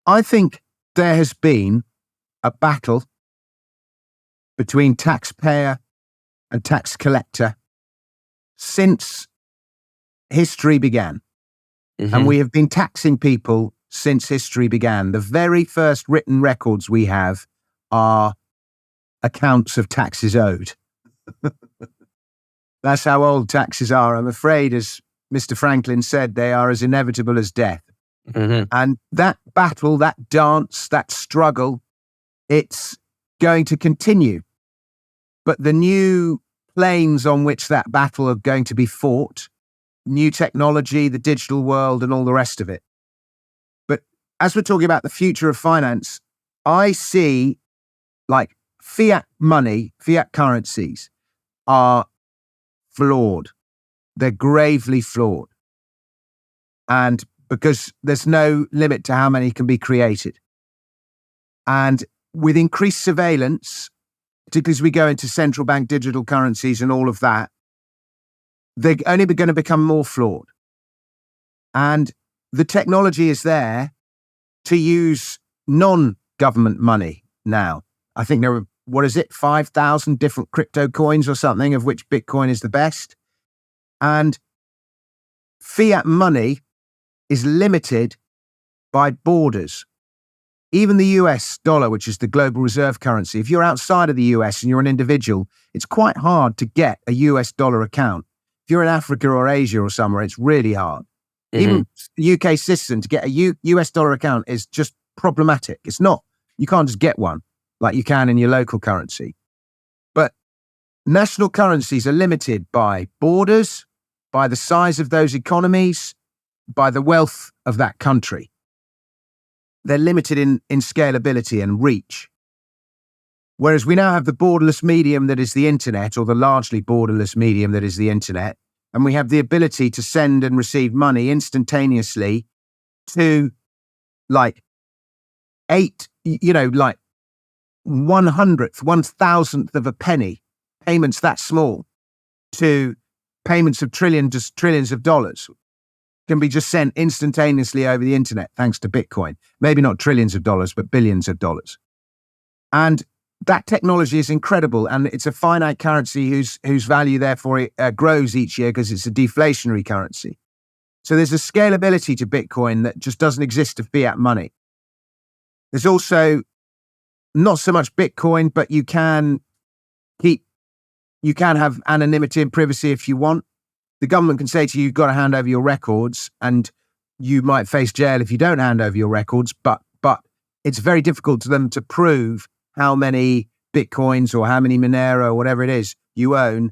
I think there has been a battle between taxpayer and tax collector since history began. And we have been taxing people since history began. The very first written records we have are accounts of taxes owed. That's how old taxes are. I'm afraid, as Mr. Franklin said, they are as inevitable as death. And that battle, that dance, that struggle, it's going to continue. But the new planes on which that battle are going to be fought, new technology, the digital world, and all the rest of it. But as we're talking about the future of finance, I see like fiat money, fiat currencies are flawed. They're gravely flawed. And because there's no limit to how many can be created. And with increased surveillance, particularly as we go into central bank digital currencies and all of that, they're only going to become more flawed. And the technology is there to use non-government money now. I think there are, 5,000 different crypto coins or something, of which Bitcoin is the best. And fiat money is limited by borders. Even the US dollar, which is the global reserve currency, if you're outside of the US and you're an individual, it's quite hard to get a US dollar account. If you're in Africa or Asia or somewhere, it's really hard. Even UK citizen to get a US dollar account is just problematic. It's not, you can't just get one like you can in your local currency. But national currencies are limited by borders, by the size of those economies, by the wealth of that country. They're limited in scalability and reach. Whereas we now have the borderless medium that is the internet, or the largely borderless medium that is the internet, and we have the ability to send and receive money instantaneously to like 1/1,000th of a penny, payments that small, to payments of trillions of dollars can be just sent instantaneously over the internet thanks to Bitcoin. Maybe not trillions of dollars, but billions of dollars. And that technology is incredible, and it's a finite currency whose value therefore grows each year because it's a deflationary currency. So there's a scalability to Bitcoin that just doesn't exist to fiat money. There's also not so much Bitcoin, but you can have anonymity and privacy if you want. The government can say to you, you've got to hand over your records, and you might face jail if you don't hand over your records, but it's very difficult to them to prove how many Bitcoins or how many Monero or whatever it is you own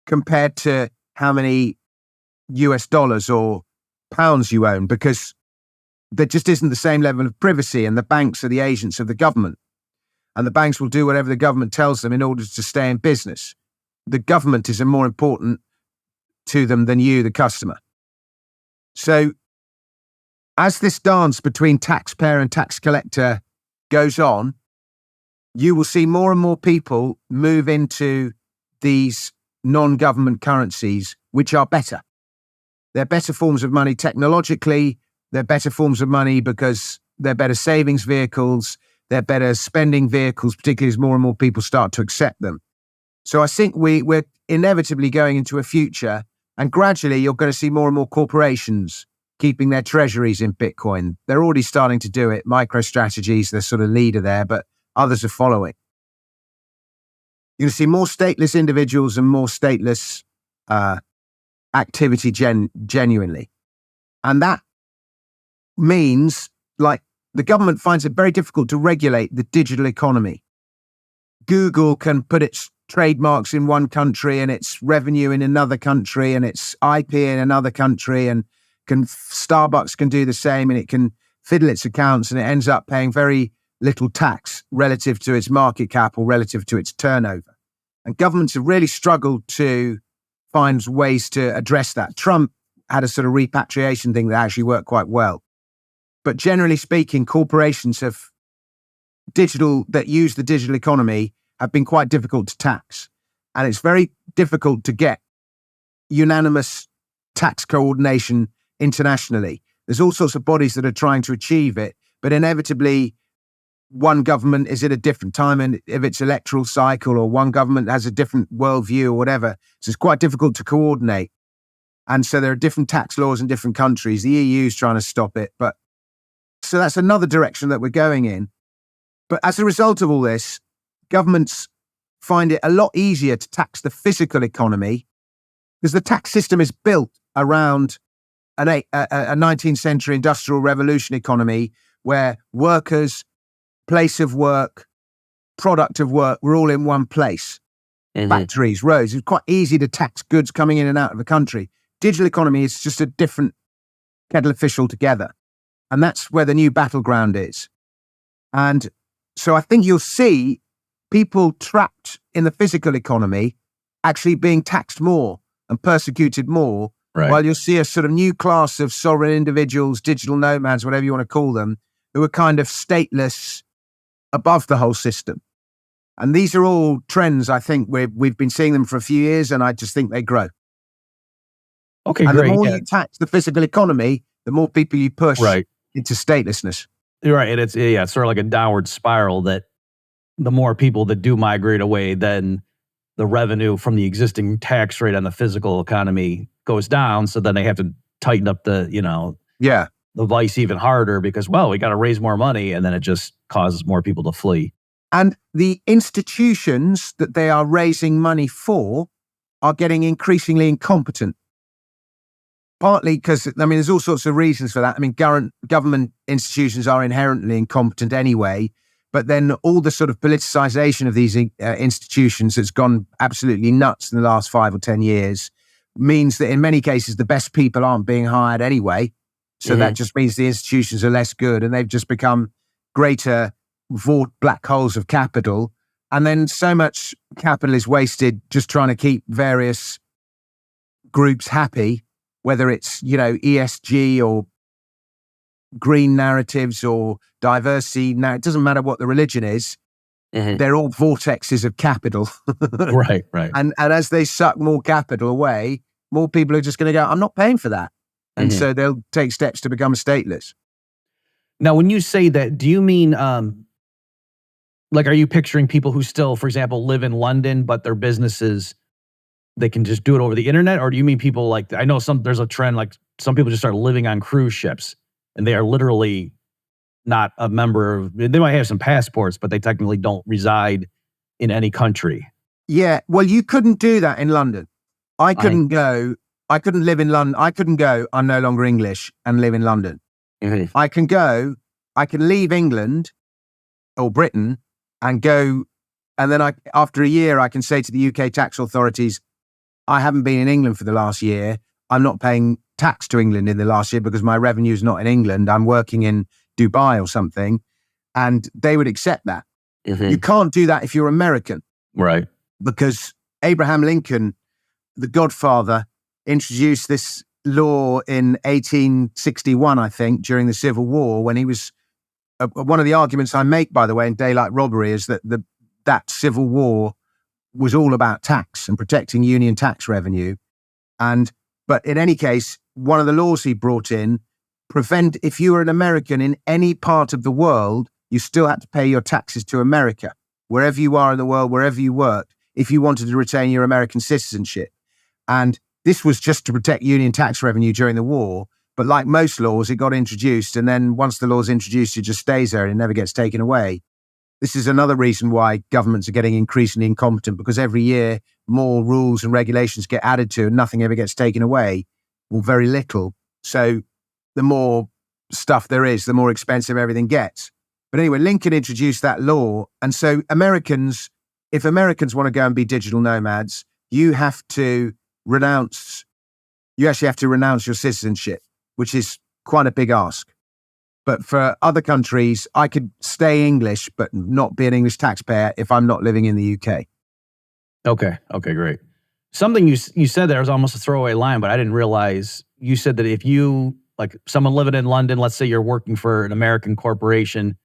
compared to how many US dollars or pounds you own, because there just isn't the same level of privacy, and the banks are the agents of the government. And the banks will do whatever the government tells them in order to stay in business. The government is more important to them than you, the customer. So as this dance between taxpayer and tax collector goes on, you will see more and more people move into these non-government currencies, which are better. They're better forms of money technologically. They're better forms of money because they're better savings vehicles. They're better spending vehicles, particularly as more and more people start to accept them. So I think we're inevitably going into a future, and gradually you're going to see more and more corporations keeping their treasuries in Bitcoin. They're already starting to do it. MicroStrategy's the sort of leader there, but others are following. You're going to see more stateless individuals and more stateless activity genuinely. And that means, like, the government finds it very difficult to regulate the digital economy. Google can put its trademarks in one country and its revenue in another country and its IP in another country, and Starbucks can do the same, and it can fiddle its accounts, and it ends up paying very little tax relative to its market cap or relative to its turnover. And governments have really struggled to find ways to address that. Trump had a sort of repatriation thing that actually worked quite well. But generally speaking, corporations that use the digital economy have been quite difficult to tax. And it's very difficult to get unanimous tax coordination internationally. There's all sorts of bodies that are trying to achieve it, but inevitably one government is at a different time and if it's electoral cycle, or one government has a different worldview or whatever. So it's quite difficult to coordinate. And so there are different tax laws in different countries. The EU is trying to stop it. But so that's another direction that we're going in. But as a result of all this, governments find it a lot easier to tax the physical economy because the tax system is built around a 19th century industrial revolution economy where workers, place of work, product of work were all in one place. Factories, roads. It's quite easy to tax goods coming in and out of the country. Digital economy is just a different kettle of fish altogether. And that's where the new battleground is. And so I think you'll see people trapped in the physical economy actually being taxed more and persecuted more, while you'll see a sort of new class of sovereign individuals, digital nomads, whatever you want to call them, who are kind of stateless above the whole system. And these are all trends, I think, we've been seeing them for a few years, and I just think they grow. Okay, and great. The more you tax the physical economy, the more people you push into statelessness. Right, and it's sort of like a downward spiral that the more people that do migrate away, then the revenue from the existing tax rate on the physical economy goes down. So then they have to tighten up the vice even harder because, we got to raise more money, and then it just causes more people to flee. And the institutions that they are raising money for are getting increasingly incompetent. Partly because, there's all sorts of reasons for that. Government institutions are inherently incompetent anyway, but then all the sort of politicization of these institutions that's gone absolutely nuts in the last 5 or 10 years means that in many cases, the best people aren't being hired anyway. So that just means the institutions are less good and they've just become greater black holes of capital. And then so much capital is wasted just trying to keep various groups happy, whether it's, ESG or green narratives or diversity. Now, it doesn't matter what the religion is. They're all vortexes of capital. Right. And as they suck more capital away, more people are just going to go, I'm not paying for that. And so they'll take steps to become stateless. Now, when you say that, do you mean, are you picturing people who still, for example, live in London, but their businesses, they can just do it over the internet? Or do you mean people I know there's a trend, some people just start living on cruise ships and they are literally not a member of, they might have some passports, but they technically don't reside in any country. Yeah. Well, you couldn't do that in London. I couldn't live in London. I couldn't go, I'm no longer English and live in London. I can leave England or Britain and go, and then after a year, I can say to the UK tax authorities, I haven't been in England for the last year. I'm not paying tax to England in the last year because my revenue is not in England. I'm working in Dubai or something. And they would accept that. You can't do that if you're American. Right. Because Abraham Lincoln, the Godfather, introduced this law in 1861, I think, during the Civil War, when he was, one of the arguments I make, by the way, in Daylight Robbery is that that Civil War was all about tax and protecting union tax revenue. But in any case, one of the laws he brought in if you were an American in any part of the world, you still had to pay your taxes to America, wherever you are in the world, wherever you worked, if you wanted to retain your American citizenship. And this was just to protect union tax revenue during the war. But like most laws, it got introduced. And then once the law's introduced, it just stays there and it never gets taken away. This is another reason why governments are getting increasingly incompetent, because every year more rules and regulations get added to and nothing ever gets taken away, or very little. So the more stuff there is, the more expensive everything gets. But anyway, Lincoln introduced that law. And so if Americans want to go and be digital nomads, you actually have to renounce your citizenship, which is quite a big ask. But for other countries, I could stay English, but not be an English taxpayer if I'm not living in the UK. Okay, great. Something you said there was almost a throwaway line, but I didn't realize you said that if you, someone living in London, let's say you're working for an American corporation,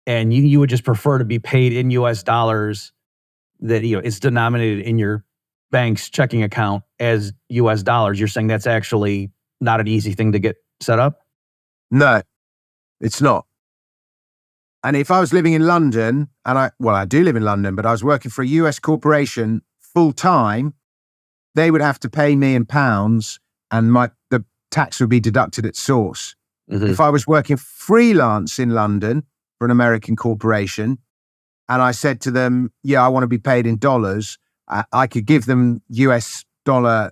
and you would just prefer to be paid in US dollars, that it's denominated in your bank's checking account as US dollars. You're saying that's actually not an easy thing to get set up? No, it's not. And if I was living in London, and I do live in London, but I was working for a US corporation full time, they would have to pay me in pounds and the tax would be deducted at source. Mhm. If I was working freelance in London for an American corporation and I said to them, yeah, I want to be paid in dollars, I could give them US dollar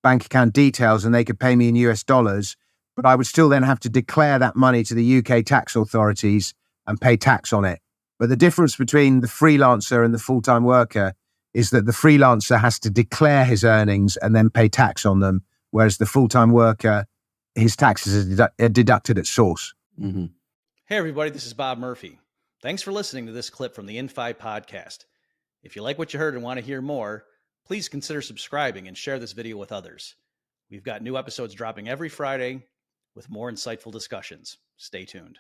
bank account details and they could pay me in US dollars, but I would still then have to declare that money to the UK tax authorities and pay tax on it. But the difference between the freelancer and the full-time worker is that the freelancer has to declare his earnings and then pay tax on them, whereas the full-time worker, his taxes are deducted at source. Mm-hmm. Hey, everybody, this is Bob Murphy. Thanks for listening to this clip from the InFi podcast. If you like what you heard and want to hear more, please consider subscribing and share this video with others. We've got new episodes dropping every Friday with more insightful discussions. Stay tuned.